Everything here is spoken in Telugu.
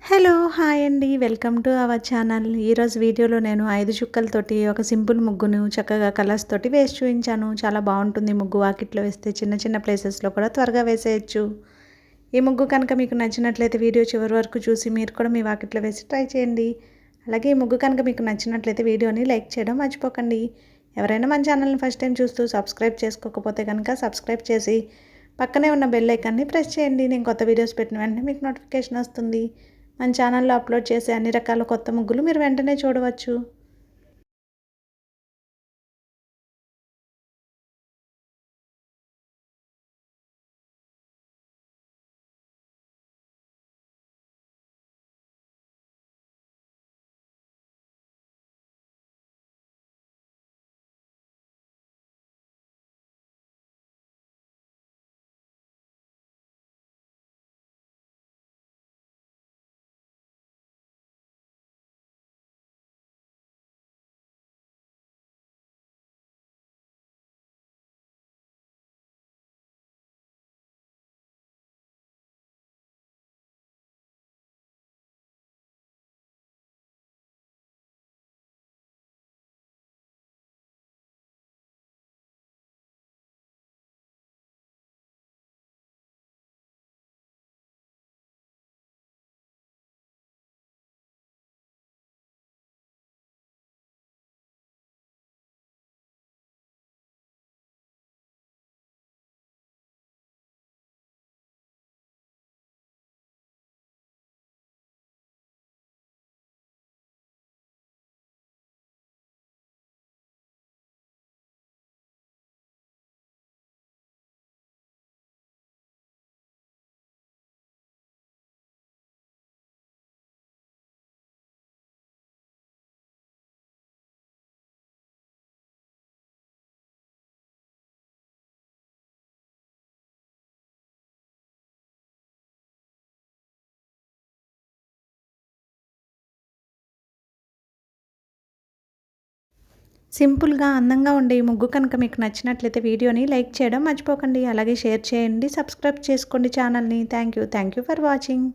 హలో! హాయ్ అండి. Welcome to our channel. ఈరోజు వీడియోలో నేను 5 చుక్కలతోటి ఒక సింపుల్ ముగ్గును చక్కగా కలర్స్ తోటి వేసి చూయించాను. చాలా బావుంటుంది ముగ్గు. వాకిట్లో వేస్తే చిన్న చిన్న ప్లేసెస్‌లో కూడా త్వరగా వేసేయొచ్చు. ఈ ముగ్గు కనుక మీకు నచ్చినట్లయితే వీడియో చివరి వరకు చూసి మీరు కూడా మీ వాకిట్లో వేసి ట్రై చేయండి. అలాగే ఈ ముగ్గు కనుక మీకు నచ్చినట్లయితే వీడియోని లైక్ చేయడం మర్చిపోకండి. ఎవరైనా మన ఛానల్‌ని ఫస్ట్ టైం చూస్తూ సబ్స్క్రైబ్ చేసుకోకపోతే కనుక సబ్స్క్రైబ్ చేసి పక్కనే ఉన్న బెల్ ఐకాన్‌ని ప్రెస్ చేయండి. నేను కొత్త వీడియోస్ పెట్టిన వెంటనే మీకు నోటిఫికేషన్ వస్తుంది. మన ఛానల్లో అప్లోడ్ చేసే అన్ని రకాల కొత్త ముగ్గులు మీరు వెంటనే చూడవచ్చు. సింపుల్‌గా, అందంగా ఉండే ఈ ముగ్గు కనుక మీకు నచ్చినట్లయితే వీడియోని లైక్ చేయడం మర్చిపోకండి. అలాగే షేర్ చేయండి. సబ్స్క్రైబ్ చేసుకోండి ఛానల్‌ని. Thank you for watching.